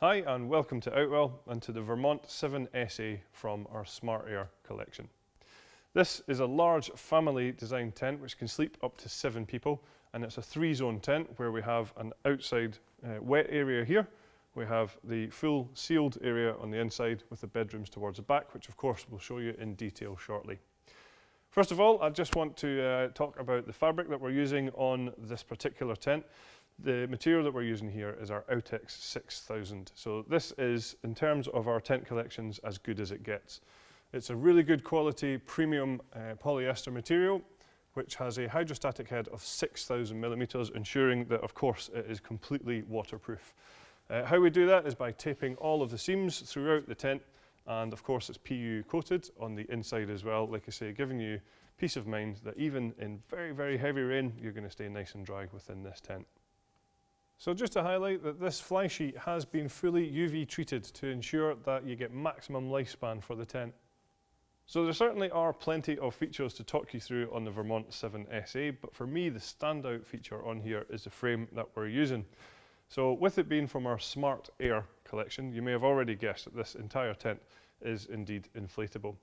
Hi and welcome to Outwell and to the Vermont 7SA from our Smart Air collection. This is a large family design tent which can sleep up to 7 people, and it's a 3-zone tent where we have an outside wet area here. We have the full sealed area on the inside with the bedrooms towards the back, which of course we'll show you in detail shortly. First of all, I just want to talk about the fabric that we're using on this particular tent. The material that we're using here is our Outex 6000. So this is, in terms of our tent collections, as good as it gets. It's a really good quality premium polyester material which has a hydrostatic head of 6,000 millimeters, ensuring that of course it is completely waterproof. How we do that is by taping all of the seams throughout the tent, and of course it's PU coated on the inside as well, like I say, giving you peace of mind that even in very, very heavy rain you're going to stay nice and dry within this tent. So just to highlight that this fly sheet has been fully UV treated to ensure that you get maximum lifespan for the tent. So there certainly are plenty of features to talk you through on the Vermont 7SA, but for me the standout feature on here is the frame that we're using. So with it being from our Smart Air collection, you may have already guessed that this entire tent is indeed inflatable.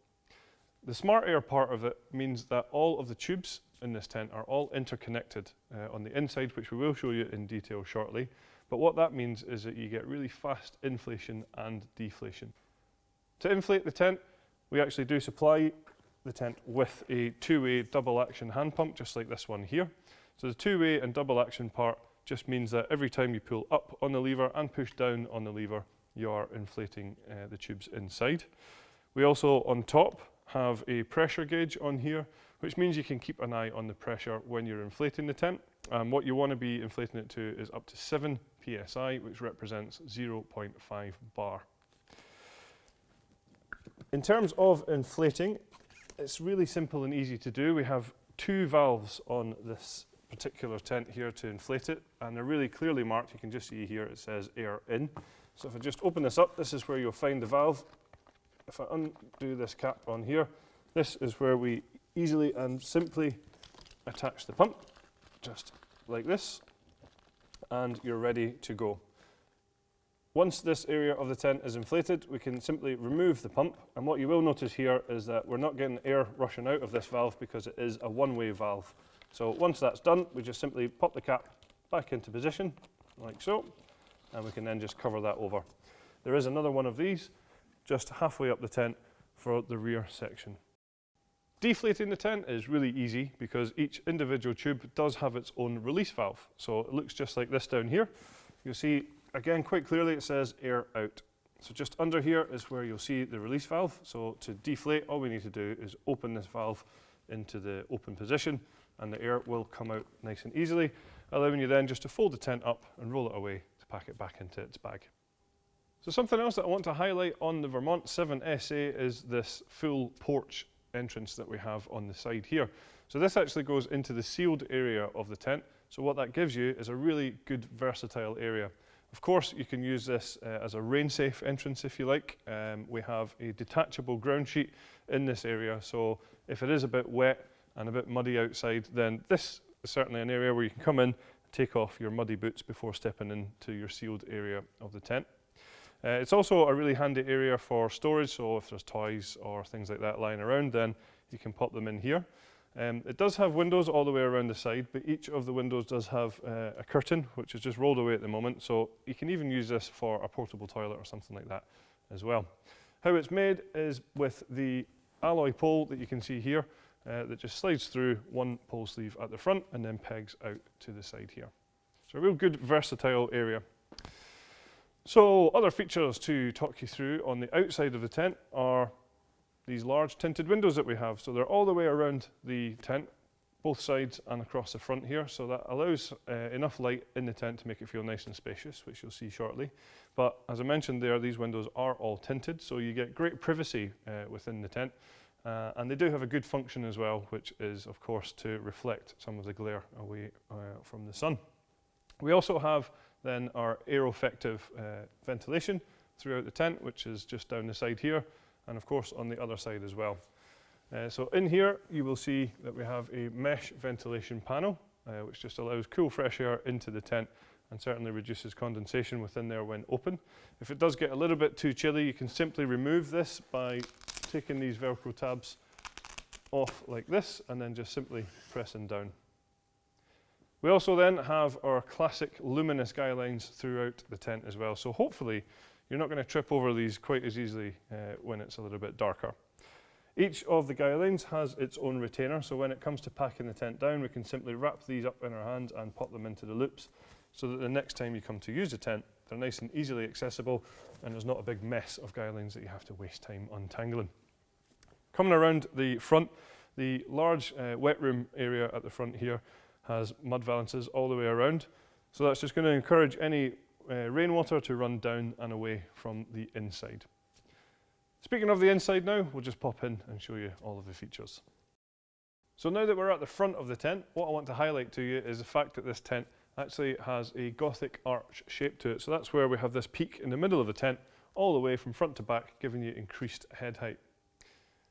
The Smart Air part of it means that all of the tubes in this tent are all interconnected on the inside, which we will show you in detail shortly. But what that means is that you get really fast inflation and deflation. To inflate the tent, we actually do supply the tent with a 2-way double action hand pump, just like this one here. So the 2-way and double action part just means that every time you pull up on the lever and push down on the lever, you are inflating the tubes inside. We also, on top, have a pressure gauge on here, which means you can keep an eye on the pressure when you're inflating the tent. What you want to be inflating it to is up to 7 psi, which represents 0.5 bar. In terms of inflating, it's really simple and easy to do. We have 2 valves on this particular tent here to inflate it, and they're really clearly marked. You can just see here it says air in. So if I just open this up, this is where you'll find the valve. If I undo this cap on here, this is where we easily and simply attach the pump, just like this, and you're ready to go. Once this area of the tent is inflated, we can simply remove the pump, and what you will notice here is that we're not getting air rushing out of this valve because it is a 1-way valve. So once that's done, we just simply pop the cap back into position, like so, and we can then just cover that over. There is another one of these just halfway up the tent for the rear section. Deflating the tent is really easy because each individual tube does have its own release valve. So it looks just like this down here. You'll see, again, quite clearly it says air out. So just under here is where you'll see the release valve. So to deflate, all we need to do is open this valve into the open position, and the air will come out nice and easily, allowing you then just to fold the tent up and roll it away to pack it back into its bag. So something else that I want to highlight on the Vermont 7SA is this full porch entrance that we have on the side here. So this actually goes into the sealed area of the tent. So what that gives you is a really good versatile area. Of course, you can use this as a rain-safe entrance if you like. We have a detachable ground sheet in this area, so if it is a bit wet and a bit muddy outside, then this is certainly an area where you can come in, take off your muddy boots before stepping into your sealed area of the tent. It's also a really handy area for storage, so if there's toys or things like that lying around, then you can pop them in here. It does have windows all the way around the side, but each of the windows does have a curtain, which is just rolled away at the moment, so you can even use this for a portable toilet or something like that as well. How it's made is with the alloy pole that you can see here, that just slides through one pole sleeve at the front and then pegs out to the side here. So a real good versatile area. So other features to talk you through on the outside of the tent are these large tinted windows that we have. So they're all the way around the tent, both sides and across the front here. So that allows enough light in the tent to make it feel nice and spacious, which you'll see shortly. But as I mentioned there, these windows are all tinted, so you get great privacy within the tent. And they do have a good function as well, which is of course to reflect some of the glare away from the sun. We also have then our aero-effective ventilation throughout the tent, which is just down the side here, and of course on the other side as well. So in here you will see that we have a mesh ventilation panel, which just allows cool, fresh air into the tent and certainly reduces condensation within there when open. If it does get a little bit too chilly, you can simply remove this by taking these Velcro tabs off like this and then just simply pressing down. We also then have our classic luminous guy lines throughout the tent as well, so hopefully you're not going to trip over these quite as easily when it's a little bit darker. Each of the guy lines has its own retainer, so when it comes to packing the tent down, we can simply wrap these up in our hand and pop them into the loops so that the next time you come to use the tent, they're nice and easily accessible and there's not a big mess of guy lines that you have to waste time untangling. Coming around the front, the large wet room area at the front here has mud valances all the way around, so that's just going to encourage any rainwater to run down and away from the inside. Speaking of the inside now, we'll just pop in and show you all of the features. So now that we're at the front of the tent, what I want to highlight to you is the fact that this tent actually has a Gothic arch shape to it. So that's where we have this peak in the middle of the tent, all the way from front to back, giving you increased head height.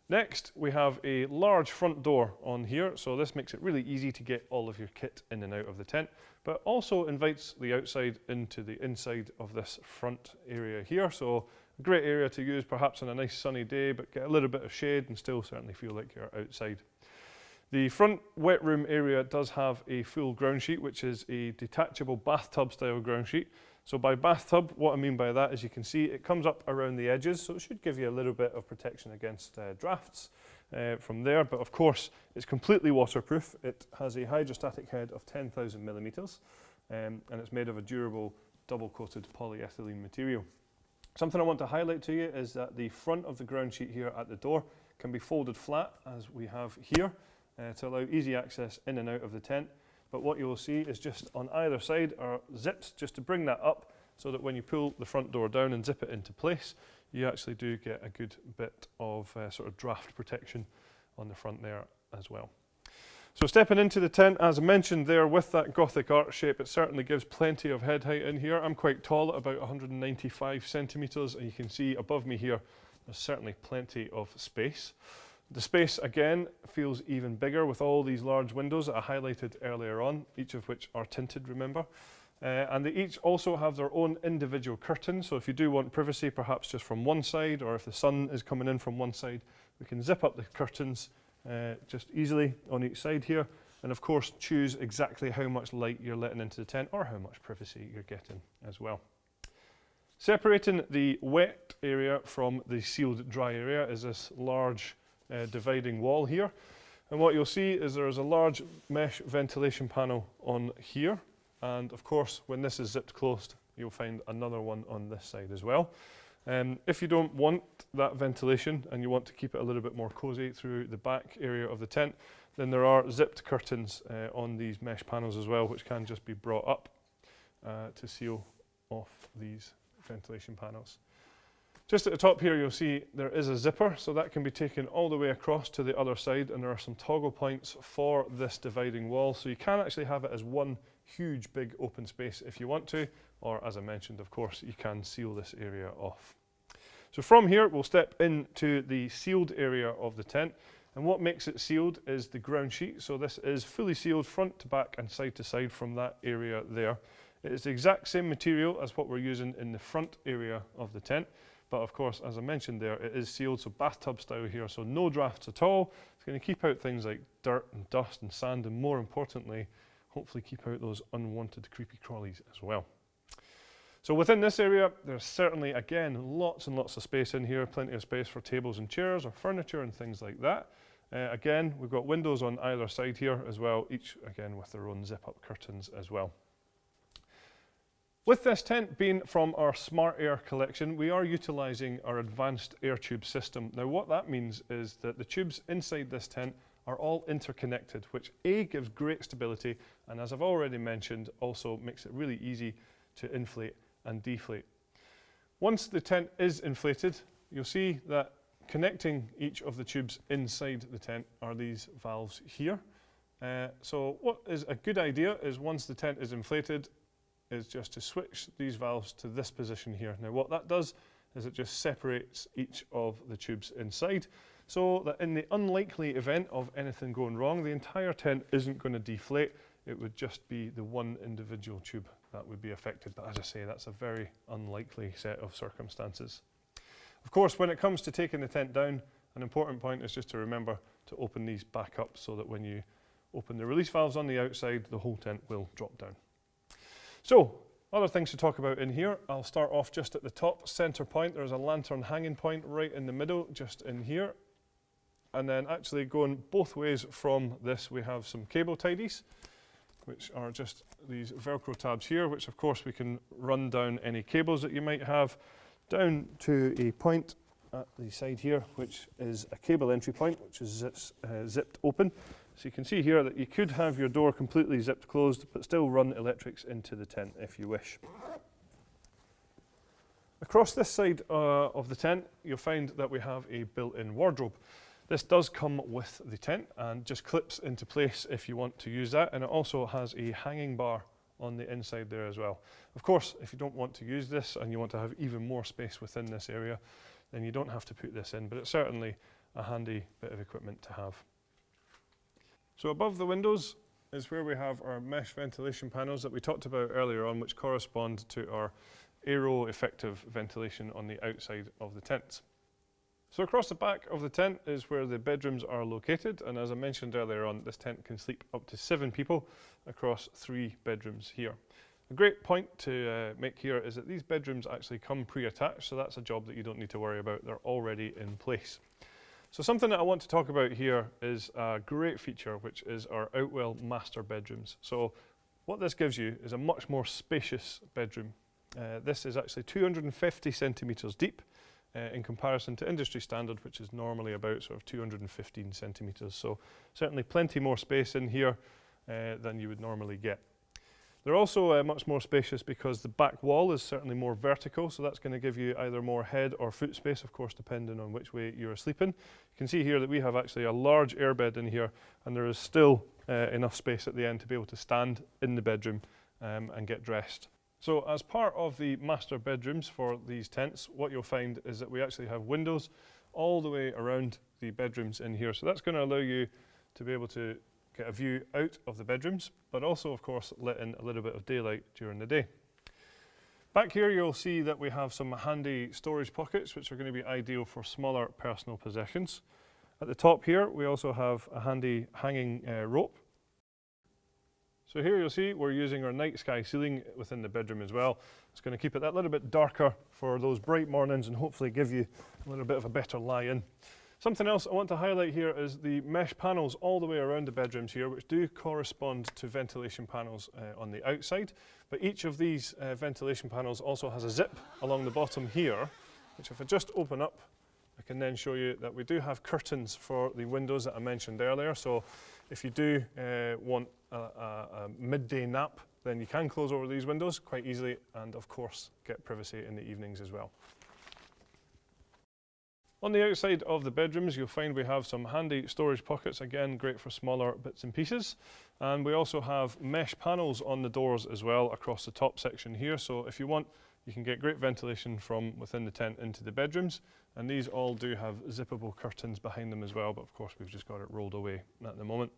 Next, we have a large front door on here, so this makes it really easy to get all of your kit in and out of the tent, but also invites the outside into the inside of this front area here. So a great area to use perhaps on a nice sunny day, but get a little bit of shade and still certainly feel like you're outside. The front wet room area does have a full ground sheet, which is a detachable bathtub style ground sheet. So by bathtub, what I mean by that is you can see it comes up around the edges, so it should give you a little bit of protection against drafts from there, but of course it's completely waterproof. It has a hydrostatic head of 10,000 millimeters and it's made of a durable double coated polyethylene material. Something I want to highlight to you is that the front of the ground sheet here at the door can be folded flat as we have here to allow easy access in and out of the tent. But what you will see is just on either side are zips just to bring that up so that when you pull the front door down and zip it into place, you actually do get a good bit of sort of draft protection on the front there as well. So stepping into the tent, as I mentioned there, with that Gothic arch shape, it certainly gives plenty of head height in here. I'm quite tall at about 195 centimeters, and you can see above me here, there's certainly plenty of space. The space again feels even bigger with all these large windows that I highlighted earlier on, each of which are tinted, remember. And they each also have their own individual curtains, so if you do want privacy perhaps just from one side, or if the sun is coming in from one side, we can zip up the curtains just easily on each side here, and of course choose exactly how much light you're letting into the tent or how much privacy you're getting as well. Separating the wet area from the sealed dry area is this large dividing wall here, and what you'll see is there is a large mesh ventilation panel on here, and of course when this is zipped closed you'll find another one on this side as well. If you don't want that ventilation and you want to keep it a little bit more cozy through the back area of the tent, then there are zipped curtains on these mesh panels as well, which can just be brought up to seal off these ventilation panels. Just at the top here you'll see there is a zipper, so that can be taken all the way across to the other side, and there are some toggle points for this dividing wall, so you can actually have it as one huge big open space if you want to, or as I mentioned, of course, you can seal this area off. So from here we'll step into the sealed area of the tent, and what makes it sealed is the ground sheet. So this is fully sealed front to back and side to side from that area there. It is the exact same material as what we're using in the front area of the tent, but of course, as I mentioned there, it is sealed, so bathtub style here, so no drafts at all. It's going to keep out things like dirt and dust and sand, and more importantly, hopefully keep out those unwanted creepy crawlies as well. So within this area, there's certainly, again, lots and lots of space in here, plenty of space for tables and chairs or furniture and things like that. Again, we've got windows on either side here as well, each again with their own zip-up curtains as well. With this tent being from our Smart Air collection, we are utilising our advanced air tube system. Now what that means is that the tubes inside this tent are all interconnected, which A, gives great stability, and as I've already mentioned, also makes it really easy to inflate and deflate. Once the tent is inflated, you'll see that connecting each of the tubes inside the tent are these valves here. So what is a good idea is once the tent is inflated, is just to switch these valves to this position here. Now what that does is it just separates each of the tubes inside, so that in the unlikely event of anything going wrong, the entire tent isn't going to deflate. it would just be the one individual tube that would be affected. But as I say, that's a very unlikely set of circumstances. Of course, when it comes to taking the tent down, an important point is just to remember to open these back up so that when you open the release valves on the outside, the whole tent will drop down. So, other things to talk about in here. I'll start off just at the top center point. There's a lantern hanging point right in the middle, just in here. And then actually going both ways from this, we have some cable tidies, which are just these Velcro tabs here, which of course we can run down any cables that you might have down to a point at the side here, which is a cable entry point, which is zipped open. So you can see here that you could have your door completely zipped closed, but still run electrics into the tent if you wish. Across this side of the tent, you'll find that we have a built-in wardrobe. This does come with the tent and just clips into place if you want to use that, and it also has a hanging bar on the inside there as well. Of course, if you don't want to use this and you want to have even more space within this area, then you don't have to put this in, but it's certainly a handy bit of equipment to have. So above the windows is where we have our mesh ventilation panels that we talked about earlier on, which correspond to our aero-effective ventilation on the outside of the tents. So across the back of the tent is where the bedrooms are located, and as I mentioned earlier on, this tent can sleep up to 7 people across 3 bedrooms here. A great point to make here is that these bedrooms actually come pre-attached, so that's a job that you don't need to worry about. They're already in place. So something that I want to talk about here is a great feature, which is our Outwell master bedrooms. So what this gives you is a much more spacious bedroom. This is actually 250 centimetres deep in comparison to industry standard, which is normally about sort of 215 centimetres. So certainly plenty more space in here than you would normally get. They're also much more spacious because the back wall is certainly more vertical, so that's going to give you either more head or foot space, of course, depending on which way you're sleeping. You can see here that we have actually a large airbed in here, and there is still enough space at the end to be able to stand in the bedroom and get dressed. So as part of the master bedrooms for these tents, what you'll find is that we actually have windows all the way around the bedrooms in here. So that's going to allow you to be able to get a view out of the bedrooms, but also of course let in a little bit of daylight during the day. Back here you'll see that we have some handy storage pockets, which are going to be ideal for smaller personal possessions. At the top here we also have a handy hanging rope. So here you'll see we're using our night sky ceiling within the bedroom as well. It's going to keep it that little bit darker for those bright mornings and hopefully give you a little bit of a better lie-in. Something else I want to highlight here is the mesh panels all the way around the bedrooms here, which do correspond to ventilation panels on the outside. But each of these ventilation panels also has a zip along the bottom here, which if I just open up, I can then show you that we do have curtains for the windows that I mentioned earlier. So if you do want a midday nap, then you can close over these windows quite easily and of course get privacy in the evenings as well. On the outside of the bedrooms you'll find we have some handy storage pockets, again great for smaller bits and pieces, and we also have mesh panels on the doors as well across the top section here, so if you want you can get great ventilation from within the tent into the bedrooms, and these all do have zippable curtains behind them as well, but of course we've just got it rolled away at the moment.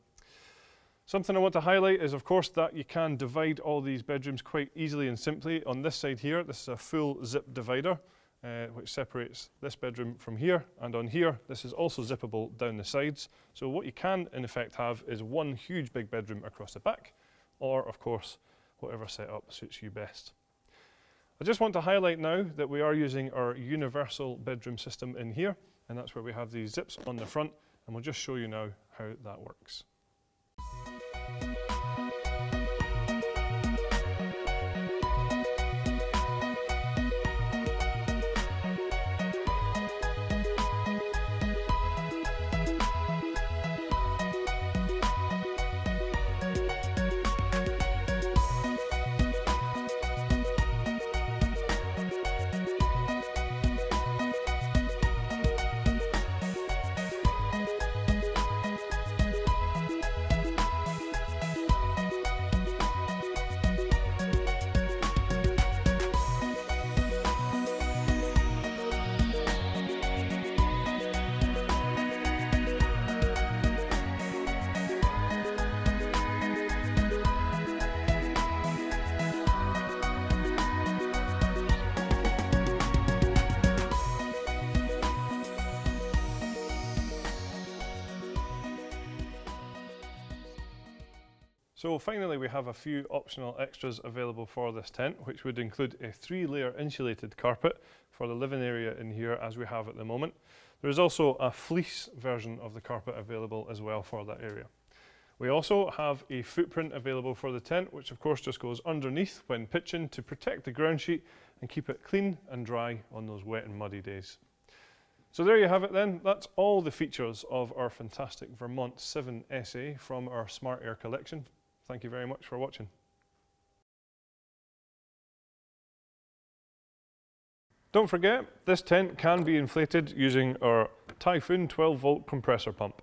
Something I want to highlight is of course that you can divide all these bedrooms quite easily and simply. On this side here, this is a full zip divider which separates this bedroom from here, and on here this is also zippable down the sides. So what you can in effect have is one huge big bedroom across the back, or of course whatever setup suits you best. I just want to highlight now that we are using our universal bedroom system in here, and that's where we have these zips on the front, and we'll just show you now how that works. So finally, we have a few optional extras available for this tent, which would include a 3-layer insulated carpet for the living area in here as we have at the moment. There is also a fleece version of the carpet available as well for that area. We also have a footprint available for the tent, which of course just goes underneath when pitching to protect the ground sheet and keep it clean and dry on those wet and muddy days. So there you have it then. That's all the features of our fantastic Vermont 7SA from our Smart Air collection. Thank you very much for watching. Don't forget, this tent can be inflated using our Typhoon 12-volt compressor pump.